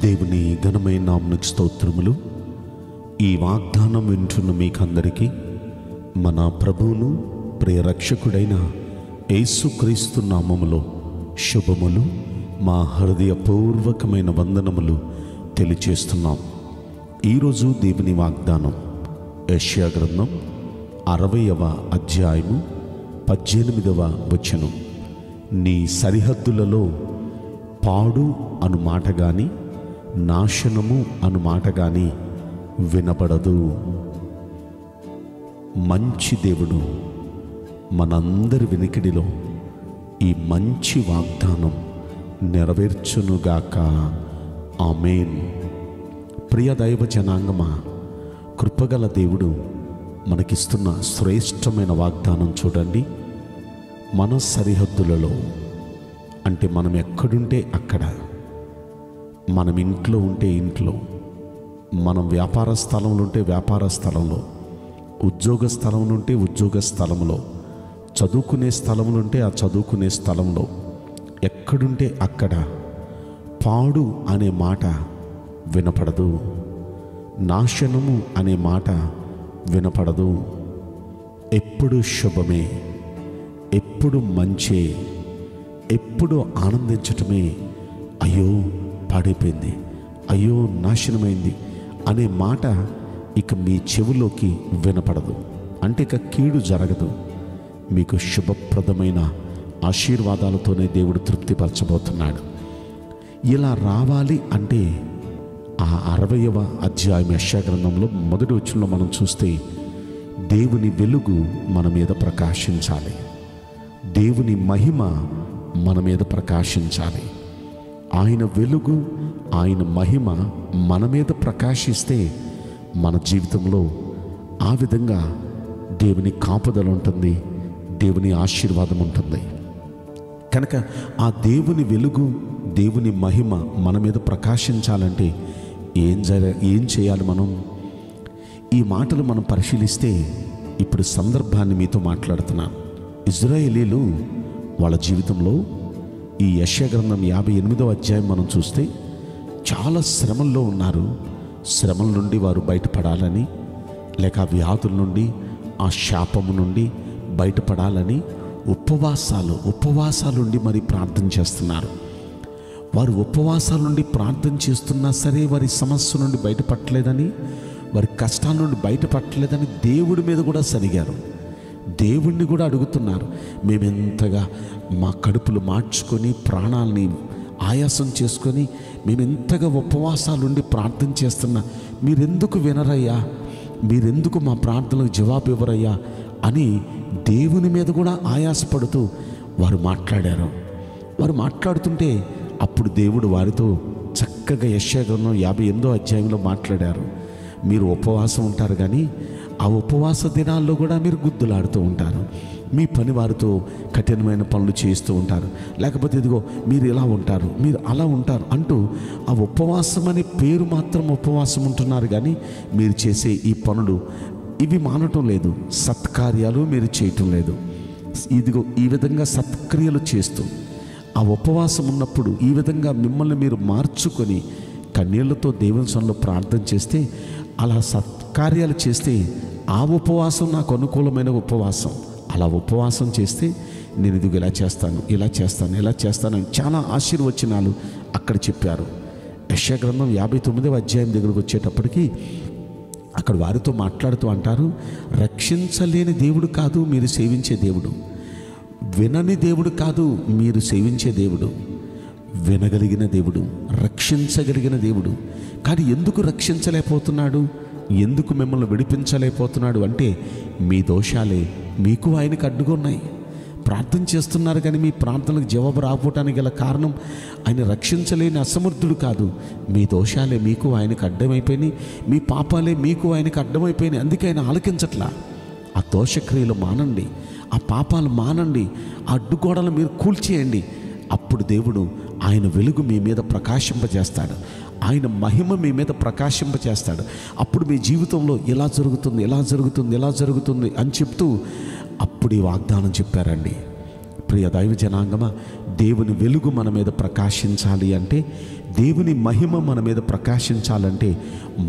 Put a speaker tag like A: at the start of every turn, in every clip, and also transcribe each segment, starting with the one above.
A: దేవుని ఘనమైన నామమునకు స్తోత్రములు. ఈ వాగ్దానం వింటున్న మీకందరికీ మన ప్రభువును ప్రియరక్షకుడైన యేసుక్రీస్తు నామములో శుభములు, మా హృదయపూర్వకమైన వందనములు తెలియచేస్తున్నాం. ఈరోజు దేవుని వాగ్దానం యెషయా గ్రంథం 60వ అధ్యాయము 18వ వచనం. నీ సరిహద్దులలో పాడు అను మాట గాని, నాశనము అను మాట గాని వినబడదు. మంచి దేవుడు మనందరి వినికిడిలో ఈ మంచి వాగ్దానం నెరవేర్చునుగాక. ఆమేన్. ప్రియ దైవ జనాంగమా, కృపగల దేవుడు మనకిస్తున్న శ్రేష్టమైన వాగ్దానం చూడండి. మన సరిహద్దులలో అంటే మనం ఎక్కడుంటే అక్కడ, మనం ఇంట్లో ఉంటే ఇంట్లో, మనం వ్యాపార స్థలంలో ఉంటే వ్యాపార స్థలంలో, ఉద్యోగ స్థలంలో ఉంటే ఉద్యోగ స్థలంలో, చదువుకునే స్థలంలో ఉంటే ఆ చదువుకునే స్థలంలో, ఎక్కడుంటే అక్కడ పాడు అనే మాట వినపడదు, నాశనము అనే మాట వినపడదు. ఎప్పుడు శుభమే, ఎప్పుడు మంచే, ఎప్పుడు ఆనందించటమే. అయ్యో పాడైపోయింది, అయ్యో నాశనమైంది అనే మాట ఇక మీ చెవులోకి వినపడదు. అంటే ఇక కీడు జరగదు. మీకు శుభప్రదమైన ఆశీర్వాదాలతోనే దేవుడు తృప్తిపరచబోతున్నాడు. ఇలా రావాలి అంటే ఆ 60వ అధ్యాయం యెషయా గ్రంథంలో మొదటి వచనంలో మనం చూస్తే, దేవుని వెలుగు మన మీద ప్రకాశించాలి, దేవుని మహిమ మన మీద ప్రకాశించాలి. ఆయన వెలుగు, ఆయన మహిమ మన మీద ప్రకాశిస్తే మన జీవితంలో ఆ విధంగా దేవుని కాపుదల ఉంటుంది, దేవుని ఆశీర్వాదం ఉంటుంది. కనుక ఆ దేవుని వెలుగు, దేవుని మహిమ మన మీద ప్రకాశించాలంటే ఏం చేయాలి మనం? ఈ మాటలు మనం పరిశీలిస్తే, ఇప్పుడు సందర్భాన్ని మీతో మాట్లాడుతున్నాను. ఇజ్రాయేలీలు వాళ్ళ జీవితంలో ఈ యెషయా గ్రంథం 58వ అధ్యాయం మనం చూస్తే చాలా శ్రమల్లో ఉన్నారు. శ్రమల నుండి వారు బయటపడాలని, లేక ఆ వ్యాధుల నుండి, ఆ శాపము నుండి బయటపడాలని ఉపవాసాలుండి మరి ప్రార్థన చేస్తున్నారు. వారు ఉపవాసాల నుండి ప్రార్థన చేస్తున్నా సరే వారి సమస్య నుండి బయటపడలేదని, వారి కష్టాల నుండి బయటపడలేదని దేవుడి మీద కూడా సరిగారు. దేవుణ్ణి కూడా అడుగుతున్నారు, మేమెంతగా మా కడుపులు మార్చుకొని ప్రాణాలని ఆయాసం చేసుకొని మేమెంతగా ఉపవాసాలుండి ప్రార్థన చేస్తున్నా మీరెందుకు వినరయ్యా, మీరెందుకు మా ప్రార్థనలకు జవాబు ఇవ్వరయ్యా అని దేవుని మీద కూడా ఆయాసపడుతూ వారు మాట్లాడారు. వారు మాట్లాడుతుంటే అప్పుడు దేవుడు వారితో చక్కగా యెషయా గ్రంథం 58వ అధ్యాయంలో మాట్లాడారు. మీరు ఉపవాసం ఉంటారు, కానీ ఆ ఉపవాస దినాల్లో కూడా మీరు గుద్దులాడుతూ ఉంటారు, మీ పని వారితో కఠినమైన పనులు చేస్తూ ఉంటారు, లేకపోతే ఇదిగో మీరు ఇలా ఉంటారు, మీరు అలా ఉంటారు అంటూ ఆ ఉపవాసం అనే పేరు మాత్రం ఉపవాసం ఉంటున్నారు, కానీ మీరు చేసే ఈ పనులు ఇవి మానటం లేదు, సత్కార్యాలు మీరు చేయటం లేదు. ఇదిగో ఈ విధంగా సత్క్రియలు చేస్తూ ఆ ఉపవాసం ఉన్నప్పుడు ఈ విధంగా మిమ్మల్ని మీరు మార్చుకొని కన్నీళ్లతో దేవుని సన్నిధిలో ప్రార్థన చేస్తే, అలా సత్కార్యాలు చేస్తే ఆ ఉపవాసం నాకు అనుకూలమైన ఉపవాసం. అలా ఉపవాసం చేస్తే నేను ఇదిగో ఇలా చేస్తాను, ఇలా చేస్తాను, ఇలా చేస్తాను అని చాలా ఆశీర్వచనాలు అక్కడ చెప్పారు. యెషయా గ్రంథం 59వ అధ్యాయం దగ్గరకు వచ్చేటప్పటికి అక్కడ వారితో మాట్లాడుతూ అంటారు, రక్షించలేని దేవుడు కాదు మీరు సేవించే దేవుడు, వినని దేవుడు కాదు మీరు సేవించే దేవుడు, వినగలిగిన దేవుడు, రక్షించగలిగిన దేవుడు. కానీ ఎందుకు రక్షించలేకపోతున్నాడు, ఎందుకు మిమ్మల్ని విడిపించలేకపోతున్నాడు అంటే మీ దోషాలే మీకు ఆయనకు అడ్డుగా ఉన్నాయి. ప్రార్థన చేస్తున్నారు కానీ మీ ప్రార్థనలకు జవాబు రాకపోవటానికి గల కారణం ఆయన రక్షించలేని అసమర్థుడు కాదు, మీ దోషాలే మీకు ఆయనకు అడ్డమైపోయినాయి, మీ పాపాలే మీకు ఆయనకు అడ్డమైపోయినాయి. అందుకే ఆయన ఆలకించట్లా. ఆ దోషక్రియలు మానండి, ఆ పాపాలు మానండి, ఆ అడ్డుగోడలు మీరు కూల్చేయండి. అప్పుడు దేవుడు ఆయన వెలుగు మీ మీద ప్రకాశింపజేస్తాడు, ఆయన మహిమ మీ మీద ప్రకాశింపజేస్తాడు. అప్పుడు మీ జీవితంలో ఎలా జరుగుతుంది, ఎలా జరుగుతుంది, ఎలా జరుగుతుంది అని చెప్తూ అప్పుడు ఈ వాగ్దానం చెప్పారండి. ప్రియ దైవ జనాంగమా, దేవుని వెలుగు మన మీద ప్రకాశించాలి అంటే దేవుని మహిమ మన మీద ప్రకాశించాలంటే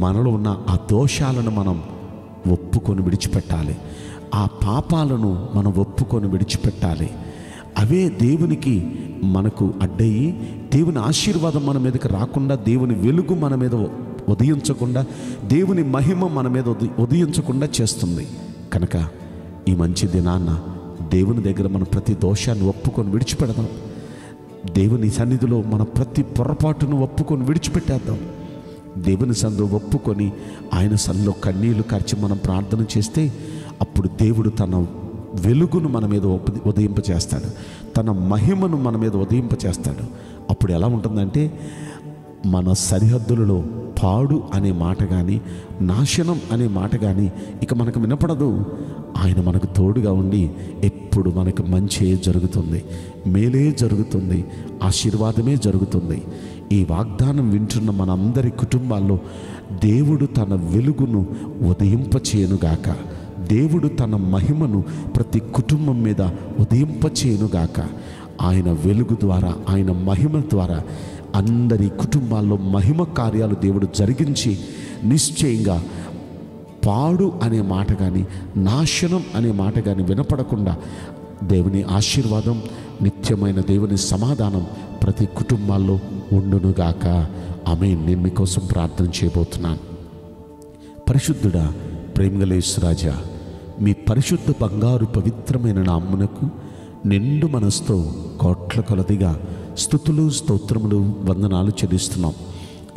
A: మనలో ఉన్న ఆ దోషాలను మనం ఒప్పుకొని విడిచిపెట్టాలి. ఆ పాపాలను మనం ఒప్పుకొని విడిచిపెట్టాలి. అవే దేవునికి మనకు అడ్డయి దేవుని ఆశీర్వాదం మన మీదకి రాకుండా, దేవుని వెలుగు మన మీద ఉదయించకుండా, దేవుని మహిమ మన మీద ఉదయించకుండా చేస్తుంది. కనుక ఈ మంచి దినాన్న దేవుని దగ్గర మన ప్రతి దోషాన్ని ఒప్పుకొని విడిచిపెడదాం. దేవుని సన్నిధిలో మన ప్రతి పొరపాటును ఒప్పుకొని విడిచిపెట్టేద్దాం. దేవుని సన్నిధిలో ఒప్పుకొని ఆయన సన్నిధిలో కన్నీళ్లు కార్చి మనం ప్రార్థన చేస్తే అప్పుడు దేవుడు తన వెలుగును మన మీద ఉదయింపచేస్తాడు, తన మహిమను మన మీద ఉదయింపచేస్తాడు. అప్పుడు ఎలా ఉంటుందంటే మన సరిహద్దులలో పాడు అనే మాట కానీ, నాశనం అనే మాట కానీ ఇక మనకు వినపడదు. ఆయన మనకు తోడుగా ఉండి ఎప్పుడు మనకు మంచే జరుగుతుంది, మేలే జరుగుతుంది, ఆశీర్వాదమే జరుగుతుంది. ఈ వాగ్దానం వింటున్న మనందరి కుటుంబాల్లో దేవుడు తన వెలుగును ఉదయింపచేయునుగాక. దేవుడు తన మహిమను ప్రతి కుటుంబం మీద ఉదయింపచేయునుగాక. ఆయన వెలుగు ద్వారా, ఆయన మహిమ ద్వారా అందరి కుటుంబాల్లో మహిమ కార్యాలు దేవుడు జరిగించి నిశ్చయంగా పాడు అనే మాట కానీ, నాశనం అనే మాట కానీ వినపడకుండా దేవుని ఆశీర్వాదం, నిత్యమైన దేవుని సమాధానం ప్రతి కుటుంబాల్లో ఉండునుగాక. ఆమేన్. నేను మీకోసం ప్రార్థన చేయబోతున్నాను. పరిశుద్ధుడా, ప్రేమగల యేసురాజా, మీ పరిశుద్ధ బంగారు పవిత్రమైన నామమునకు నిండు మనసుతో కోట్ల కొలదిగా స్తుతులు, స్తోత్రములు, వందనాలు చెల్లిస్తున్నాం.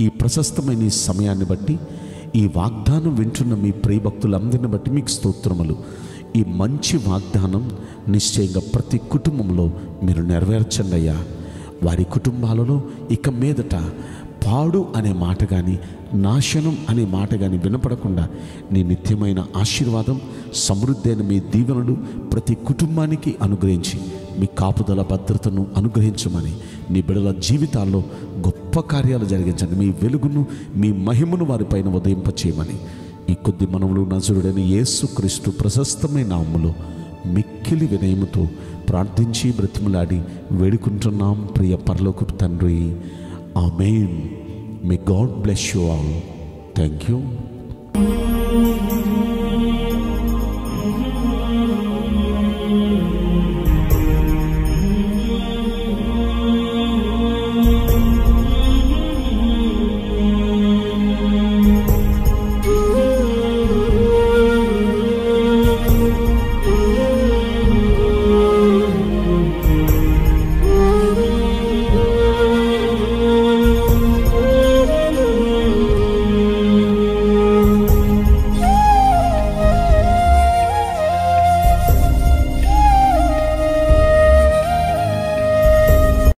A: ఈ ప్రశస్తమైన ఈ సమయాన్ని బట్టి, ఈ వాగ్దానం వింటున్న మీ ప్రియభక్తులందరిని బట్టి మీకు స్తోత్రములు. ఈ మంచి వాగ్దానం నిశ్చయంగా ప్రతి కుటుంబంలో మీరు నెరవేర్చండి అయ్యా. వారి కుటుంబాలలో ఇక మీదట పాడు అనే మాట కానీ, నాశనం అనే మాట కానీ వినపడకుండా నీ నిత్యమైన ఆశీర్వాదం, సమృద్ధి అయిన మీ దీవెనలు ప్రతి కుటుంబానికి అనుగ్రహించి మీ కాపుదల భద్రతను అనుగ్రహించమని, నీ బిడ్డల జీవితాల్లో గొప్ప కార్యాలు జరిగించండి. మీ వెలుగును, మీ మహిమను వారిపైన ఉదయింపచేయమని ఈ కొద్ది మనవులు నజరుడైన యేసుక్రీస్తు ప్రశస్తమైన నామములో మిక్కిలి వినయముతో ప్రార్థించి బ్రతిమలాడి వేడుకుంటున్నాం ప్రియ పరలోకపు తండ్రి. ఆమేన్. May God bless you all. Thank you.